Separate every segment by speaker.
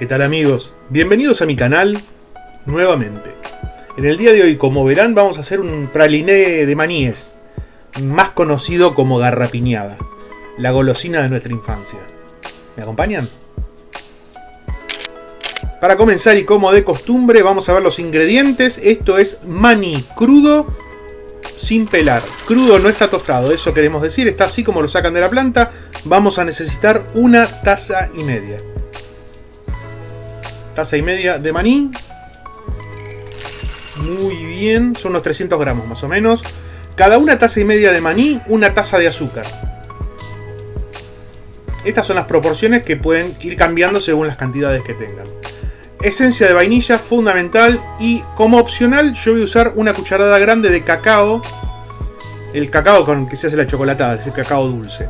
Speaker 1: ¿Qué tal amigos? Bienvenidos a mi canal nuevamente. En el día de hoy, como verán, vamos a hacer un praliné de maníes, más conocido como garrapiñada, la golosina de nuestra infancia. ¿Me acompañan? Para comenzar y como de costumbre, vamos a ver los ingredientes. Esto es maní crudo sin pelar. Crudo, no está tostado, eso queremos decir, está así como lo sacan de la planta. Vamos a necesitar una taza y media. Taza y media de maní. Muy bien, son unos 300 gramos más o menos. Cada una taza y media de maní, una taza de azúcar. Estas son las proporciones que pueden ir cambiando según las cantidades que tengan. Esencia de vainilla, fundamental. Y como opcional yo voy a usar una cucharada grande de cacao. El cacao con que se hace la chocolatada, es el cacao dulce.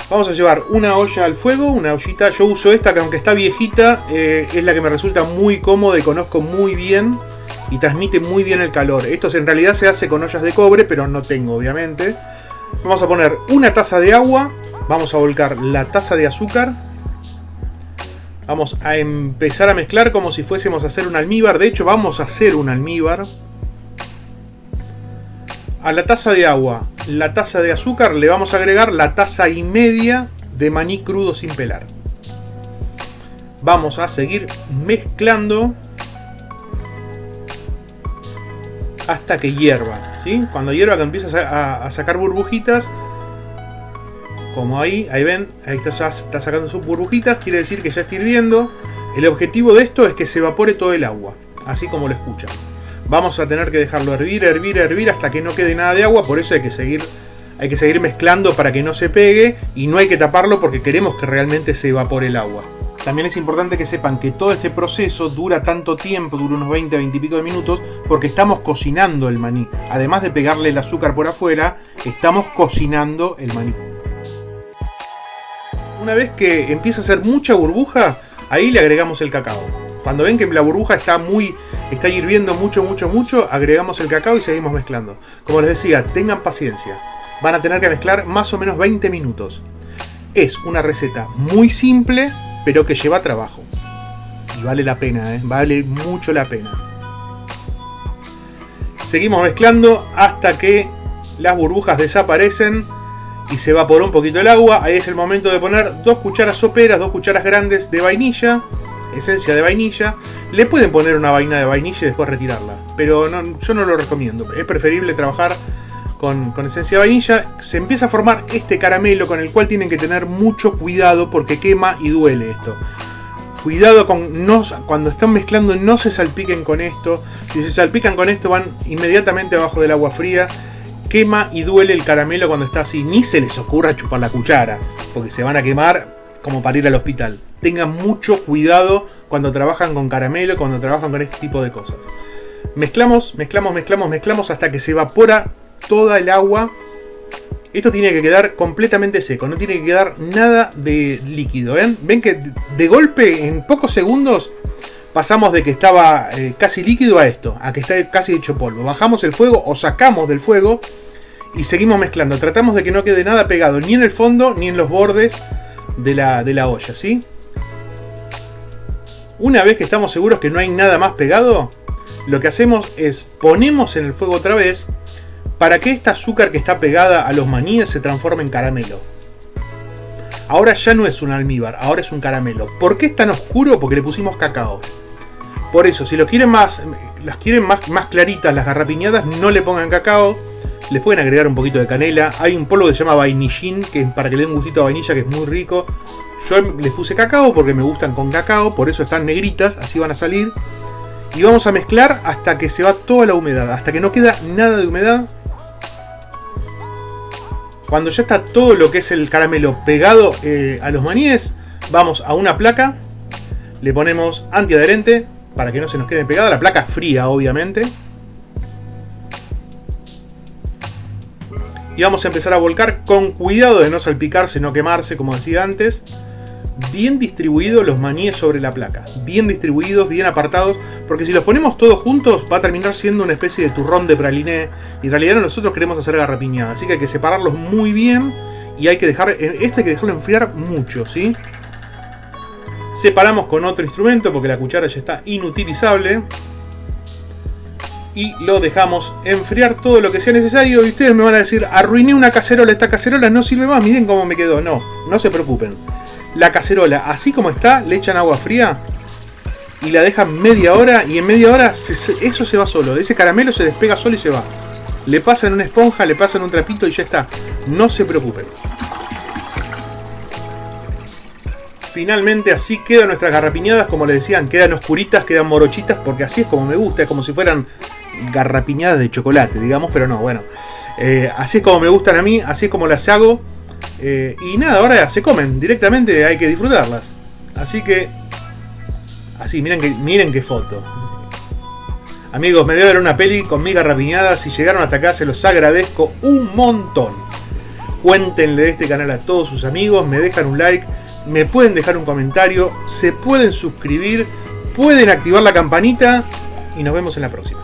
Speaker 1: Vamos a llevar una olla al fuego, una ollita. Yo uso esta que aunque está viejita, es la que me resulta muy cómoda y conozco muy bien. Y transmite muy bien el calor. Esto en realidad se hace con ollas de cobre, pero no tengo obviamente. Vamos a poner una taza de agua. Vamos a volcar la taza de azúcar. Vamos a empezar a mezclar como si fuésemos a hacer un almíbar. De hecho vamos a hacer un almíbar. A la taza de agua, la taza de azúcar, le vamos a agregar la taza y media de maní crudo sin pelar. Vamos a seguir mezclando hasta que hierva, ¿sí? Cuando hierva, que empieza a sacar burbujitas, como ahí ven, ahí está sacando sus burbujitas, quiere decir que ya está hirviendo. El objetivo de esto es que se evapore todo el agua, así como lo escuchan. Vamos a tener que dejarlo hervir, hervir, hervir hasta que no quede nada de agua. Por eso hay que seguir mezclando para que no se pegue. Y no hay que taparlo porque queremos que realmente se evapore el agua. También es importante que sepan que todo este proceso dura tanto tiempo, dura unos 20 y pico de minutos, porque estamos cocinando el maní. Además de pegarle el azúcar por afuera, estamos cocinando el maní. Una vez que empieza a hacer mucha burbuja, ahí le agregamos el cacao. Cuando ven que la burbuja está hirviendo mucho, agregamos el cacao y seguimos mezclando. Como les decía, tengan paciencia. Van a tener que mezclar más o menos 20 minutos. Es una receta muy simple, pero que lleva trabajo. Y vale la pena, vale mucho la pena. Seguimos mezclando hasta que las burbujas desaparecen y se evaporó un poquito el agua. Ahí es el momento de poner 2 cucharas soperas, 2 cucharas grandes de vainilla. Esencia de vainilla. Le pueden poner una vaina de vainilla y después retirarla, pero no, yo no lo recomiendo. Es preferible trabajar con esencia de vainilla. Se empieza a formar este caramelo con el cual tienen que tener mucho cuidado porque quema y duele esto. Cuidado cuando están mezclando, no se salpiquen con esto. Si se salpican con esto van inmediatamente abajo del agua fría. Quema y duele el caramelo cuando está así. Ni se les ocurra chupar la cuchara, porque se van a quemar como para ir al hospital. Tengan mucho cuidado cuando trabajan con caramelo, cuando trabajan con este tipo de cosas. Mezclamos hasta que se evapora toda el agua. Esto tiene que quedar completamente seco, no tiene que quedar nada de líquido. Ven que de golpe, en pocos segundos, pasamos de que estaba casi líquido a esto, a que está casi hecho polvo. Bajamos el fuego o sacamos del fuego y seguimos mezclando. Tratamos de que no quede nada pegado, ni en el fondo ni en los bordes de la olla, ¿sí? Una vez que estamos seguros que no hay nada más pegado, lo que hacemos es ponemos en el fuego otra vez para que esta azúcar que está pegada a los maníes se transforme en caramelo. Ahora ya no es un almíbar, ahora es un caramelo. ¿Por qué es tan oscuro? Porque le pusimos cacao. Por eso, si las quieren más claritas, las garrapiñadas, no le pongan cacao. Les pueden agregar un poquito de canela. Hay un polvo que se llama vainillín, que es para que le den un gustito a vainilla, que es muy rico. Yo les puse cacao porque me gustan con cacao, por eso están negritas, así van a salir. Y vamos a mezclar hasta que se va toda la humedad, hasta que no queda nada de humedad. Cuando ya está todo lo que es el caramelo pegado a los maníes, vamos a una placa, le ponemos antiadherente para que no se nos quede pegada, la placa fría obviamente. Y vamos a empezar a volcar con cuidado de no salpicarse, no quemarse, como decía antes. Bien distribuidos los maníes sobre la placa. Bien distribuidos, bien apartados. Porque si los ponemos todos juntos va a terminar siendo una especie de turrón de praliné. Y en realidad nosotros queremos hacer garrapiñada. Así que hay que separarlos muy bien. Y hay que dejarlo enfriar mucho, ¿sí? Separamos con otro instrumento porque la cuchara ya está inutilizable. Y lo dejamos enfriar todo lo que sea necesario. Y ustedes me van a decir, arruiné una cacerola, esta cacerola no sirve más, miren cómo me quedó. No, no se preocupen. La cacerola, así como está, le echan agua fría y la dejan media hora. Y en media hora eso se va solo. Ese caramelo se despega solo y se va. Le pasan una esponja, le pasan un trapito y ya está. No se preocupen. Finalmente así quedan nuestras garrapiñadas, como les decían, quedan oscuritas, quedan morochitas, porque así es como me gusta, es como si fueran garrapiñadas de chocolate, digamos, pero no, bueno. Así es como me gustan a mí, así es como las hago. Y nada, ahora se comen directamente, hay que disfrutarlas. Así que, así, miren qué foto. Amigos, me voy a ver una peli con mis garrapiñadas. Si llegaron hasta acá, se los agradezco un montón. Cuéntenle de este canal a todos sus amigos, me dejan un like. Me pueden dejar un comentario, se pueden suscribir, pueden activar la campanita y nos vemos en la próxima.